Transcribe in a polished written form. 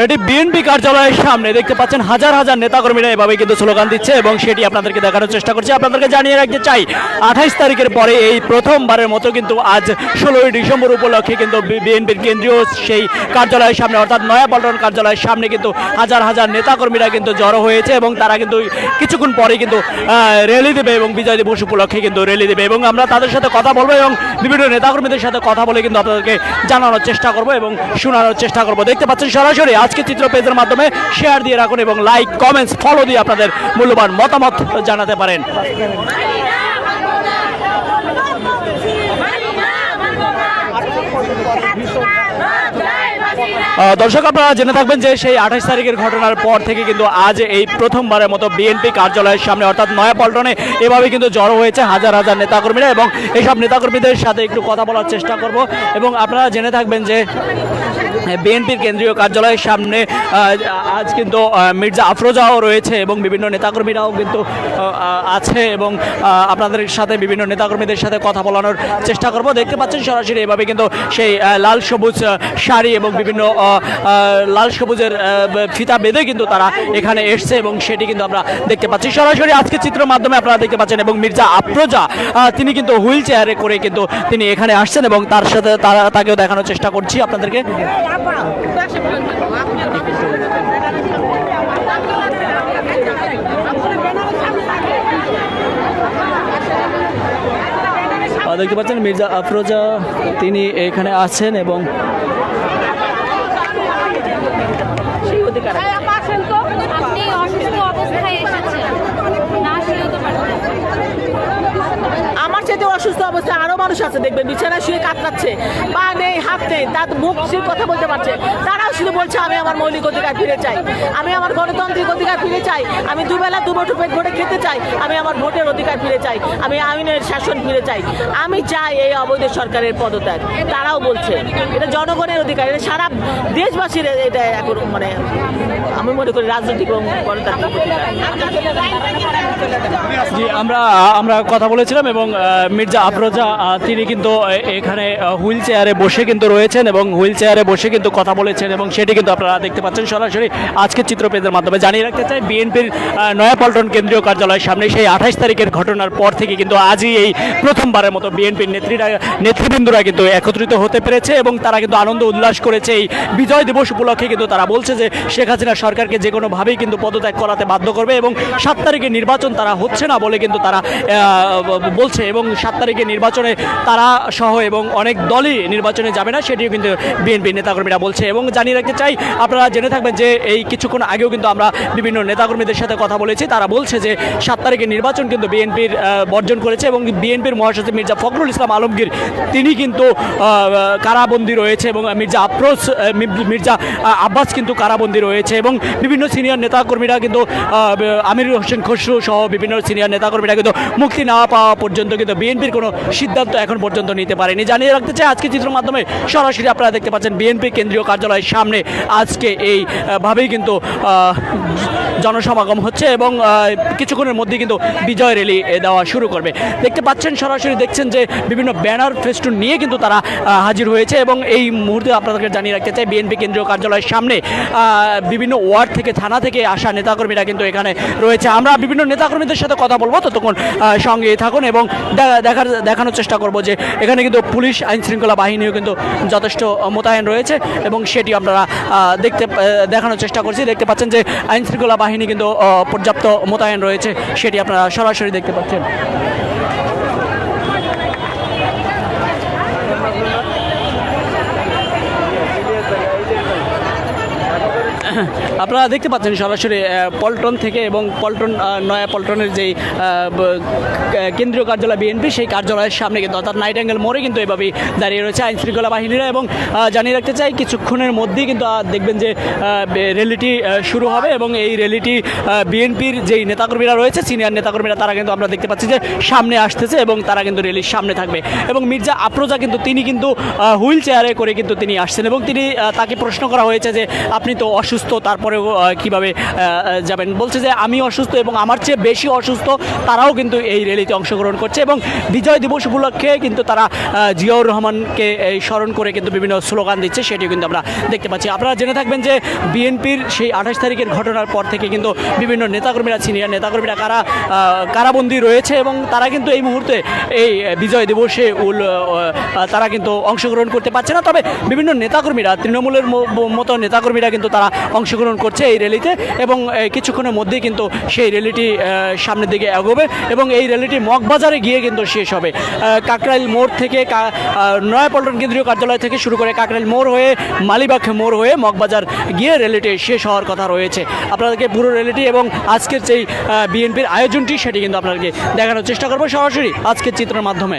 এটি বিএনপি কার্যালয়ের সামনে দেখতে পাচ্ছেন হাজার হাজার নেতাকর্মীরা এভাবে কিন্তু স্লোগান দিচ্ছে এবং সেটি আপনাদেরকে দেখানোর চেষ্টা করছি। আপনাদেরকে জানিয়ে রাখতে চাই 28 তারিখের পরে এই প্রথমবারের মতো কিন্তু আজ 16ই ডিসেম্বর উপলক্ষে কিন্তু বিএনপির কেন্দ্রীয় সেই কার্যালয়ের সামনে অর্থাৎ নয়াপল্টন কার্যালয়ের সামনে কিন্তু হাজার হাজার নেতাকর্মীরা কিন্তু জড়ো হয়েছে এবং তারা কিন্তু কিছুক্ষণ পরে কিন্তু র্যালি দেবে এবং বিজয় দিবস উপলক্ষে কিন্তু র্যালি দেবে এবং আমরা তাদের সাথে কথা বলবো এবং বিভিন্ন নেতাকর্মীদের সাথে কথা বলে কিন্তু আপনাদেরকে জানানোর চেষ্টা করব এবং শোনানোর চেষ্টা করব। দেখতে পাচ্ছেন সরাসরি আজকে চিত্র পেজের মাধ্যমে শেয়ার দিয়ে রাখুন এবং লাইক কমেন্টস ফলো দিয়ে আপনাদের মূল্যবান মতামত জানাতে পারেন। দর্শক আপনারা জেনে থাকবেন যে সেই 28 তারিখের ঘটনার পর থেকে কিন্তু আজ এই প্রথমবারের মতো বিএনপি কার্যালয়ের সামনে অর্থাৎ নয়াপল্টনে এভাবে কিন্তু জড়ো হয়েছে হাজার হাজার নেতাকর্মীরা এবং এইসব নেতাকর্মীদের সাথে একটু কথা বলার চেষ্টা করব এবং আপনারা জেনে থাকবেন যে বিএনপির কেন্দ্রীয় কার্যালয়ের সামনে আজ কিন্তু মির্জা আফরোজাও রয়েছে এবং বিভিন্ন নেতাকর্মীরাও কিন্তু আছে এবং আপনাদের সাথে বিভিন্ন নেতাকর্মীদের সাথে কথা বলানোর চেষ্টা করব। দেখতে পাচ্ছেন সরাসরি এভাবে কিন্তু সেই লাল সবুজ শাড়ি এবং বিভিন্ন লাল সবুজের ফিতা বেঁধে কিন্তু তারা এখানে এসছে এবং সেটি কিন্তু আমরা দেখতে পাচ্ছি সরাসরি আজকে চিত্রের মাধ্যমে আপনারা দেখতে পাচ্ছেন এবং মির্জা আফরোজা তিনি কিন্তু হুইল চেয়ারে করে কিন্তু তিনি এখানে আসছেন এবং তার সাথে তাকেও দেখানোর চেষ্টা করছি আপনাদেরকে। দেখতে পাচ্ছেন মির্জা আফরোজা তিনি এখানে আছেন এবং আমার সাথে অসুস্থ অবস্থায় আরো মানুষ আছে দেখবেন বিছানায় শুয়ে কাতরাচ্ছে, পা নেই হাত নেই, তার মুখ সে কথা বলতে পারছে, তারাও শুধু বলছে আমি আমার মৌলিক অধিকার ফিরে চাই, আমি আমার গণতান্ত্রিক অধিকার ফিরে চাই, আমি দুবেলা দুমুঠো পেট ভরে খেতে চাই, আমি আমার ভোটের অধিকার ফিরে চাই, আমি আইনের শাসন ফিরে চাই, আমি চাই এই অবৈধ সরকারের পদত্যাগ। তারাও বলছে এটা জনগণের অধিকার, এটা সারা দেশবাসীর এটা এখন মানে আমি মনে করি রাজনৈতিক এবং গণতান্ত্রিক অধিকার। জি আমরা কথা বলেছিলাম এবং মির্জা আফরোজা তিনি কিন্তু এখানে হুইল চেয়ারে বসে কিন্তু রয়েছেন এবং হুইল চেয়ারে বসে কিন্তু কথা বলেছেন এবং সেটি কিন্তু আপনারা দেখতে পাচ্ছেন সরাসরি আজকের চিত্রপেজের মাধ্যমে। জানিয়ে রাখতে চাই বিএনপির নয়াপল্টন কেন্দ্রীয় কার্যালয়ের সামনে সেই 28 তারিখের ঘটনার পর থেকে কিন্তু আজই এই প্রথমবারের মতো বিএনপির নেতৃবৃন্দরা কিন্তু একত্রিত হতে পেরেছে এবং তারা কিন্তু আনন্দ উল্লাস করেছে এই বিজয় দিবস উপলক্ষে। কিন্তু তারা বলছে যে শেখ হাসিনা সরকারকে যে কোনোভাবেই কিন্তু পদত্যাগ করাতে বাধ্য করবে এবং 7 তারিখে নির্বাচন তারা হচ্ছে না বলে কিন্তু তারা বলছে এবং 7 তারিখে নির্বাচনে তারা সহ এবং অনেক দলই নির্বাচনে যাবে না সেটিও কিন্তু বিএনপি নেতাকর্মীরা বলছে। এবং জানিয়ে রাখতে চাই আপনারা জেনে থাকবেন যে এই কিছুক্ষণ আগেও কিন্তু আমরা বিভিন্ন নেতাকর্মীদের সাথে কথা বলেছি, তারা বলছে যে 7 তারিখে নির্বাচন কিন্তু বিএনপির বর্জন করেছে এবং বিএনপির মহাসচিব মির্জা ফখরুল ইসলাম আলমগীর তিনি কিন্তু কারাবন্দী রয়েছে এবং মির্জা আব্বাস কিন্তু কারাবন্দী রয়েছে এবং বিভিন্ন সিনিয়র নেতাকর্মীরা কিন্তু আমিরুল হোসেন খসরু সহ বিভিন্ন সিনিয়র নেতাকর্মীরা কিন্তু মুক্তি না পাওয়া পর্যন্ত কিন্তু বিএনপির কোনো সিদ্ধান্ত এখন পর্যন্ত নিতে পারেনি। জানিয়ে রাখতে চাই আজকে চিত্র মাধ্যমে সরাসরি আপনারা দেখতে পাচ্ছেন বিএনপি কেন্দ্রীয় কার্যালয়ের সামনে আজকে এইভাবেই কিন্তু জনসমাগম হচ্ছে এবং কিছুক্ষণের মধ্যে কিন্তু বিজয় র্যালি দেওয়া শুরু করবে। দেখতে পাচ্ছেন সরাসরি দেখছেন যে বিভিন্ন ব্যানার ফেস্টুন নিয়ে কিন্তু তারা হাজির হয়েছে এবং এই মুহূর্তে আপনাদেরকে জানিয়ে রাখতে চাই বিএনপি কেন্দ্রীয় কার্যালয়ের সামনে বিভিন্ন ওয়ার্ড থেকে থানা থেকে আসা নেতাকর্মীরা কিন্তু এখানে রয়েছে। আমরা বিভিন্ন নেতাকর্মীদের সাথে কথা বলবো, ততক্ষণ সঙ্গে থাকুন এবং দেখানোর চেষ্টা করব যে এখানে কিন্তু পুলিশ আইন শৃঙ্খলা বাহিনীও কিন্তু যথেষ্ট মোতায়েন রয়েছে এবং সেটি আপনারা দেখানোর চেষ্টা করছি। দেখতে পাচ্ছেন যে আইন শৃঙ্খলা বাহিনী কিন্তু পর্যাপ্ত মোতায়েন রয়েছে, সেটি আপনারা সরাসরি দেখতে পাচ্ছেন। আপনারা দেখতে পাচ্ছেন সরাসরি পল্টন থেকে এবং নয়াপল্টনের যেই কেন্দ্রীয় কার্যালয় বিএনপি সেই কার্যালয়ের সামনে কিন্তু অর্থাৎ নাইট অ্যাঙ্গেল মোড়ে কিন্তু এভাবেই দাঁড়িয়ে রয়েছে আইন শৃঙ্খলা বাহিনীরা এবং জানিয়ে রাখতে চাই কিছুক্ষণের মধ্যেই কিন্তু দেখবেন যে র্যালিটি শুরু হবে এবং এই র্যালিটি বিএনপির যেই নেতাকর্মীরা রয়েছে সিনিয়র নেতাকর্মীরা তারা কিন্তু আমরা দেখতে পাচ্ছি যে সামনে আসতেছে এবং তারা কিন্তু র্যালির সামনে থাকবে এবং মির্জা আফরোজা কিন্তু তিনি কিন্তু হুইল চেয়ারে করে কিন্তু তিনি আসছেন এবং তাকে প্রশ্ন করা হয়েছে যে আপনি তো অসুস্থ, অসুস্থ তারপরেও কিভাবে যাবেন, বলছে যে আমি অসুস্থ এবং আমার চেয়ে বেশি অসুস্থ তারাও কিন্তু এই র্যালিতে অংশগ্রহণ করছে এবং বিজয় দিবস উপলক্ষে কিন্তু তারা জিয়াউর রহমানকে স্মরণ করে কিন্তু বিভিন্ন স্লোগান দিচ্ছে, সেটিও কিন্তু আমরা দেখতে পাচ্ছি। আপনারা জেনে থাকবেন যে বিএনপির সেই 28 তারিখের ঘটনার পর থেকে কিন্তু বিভিন্ন নেতাকর্মীরা, সিনিয়র নেতাকর্মীরা কারাবন্দী রয়েছে এবং তারা কিন্তু এই মুহূর্তে এই বিজয় দিবসে তারা কিন্তু অংশগ্রহণ করতে পারছে না। তবে বিভিন্ন নেতাকর্মীরা, তৃণমূলের মতো নেতাকর্মীরা কিন্তু তারা অংশগ্রহণ করছে এই র্যালিতে এবং কিছুক্ষণের মধ্যেই কিন্তু সেই র্যালিটি সামনের দিকে এগোবে এবং এই র্যালিটি মগবাজারে গিয়ে কিন্তু শেষ হবে। কাকরাইল মোড় থেকে নয়াপল্টন কেন্দ্রীয় কার্যালয় থেকে শুরু করে কাকরাইল মোড় হয়ে মালিবাগ মোড় হয়ে মগবাজার গিয়ে র্যালিটি শেষ হওয়ার কথা রয়েছে। আপনাদেরকে পুরো র্যালিটি এবং আজকের যেই বিএনপির আয়োজনটি সেটি কিন্তু আপনাদেরকে দেখানোর চেষ্টা করবো সরাসরি আজকের চিত্রের মাধ্যমে।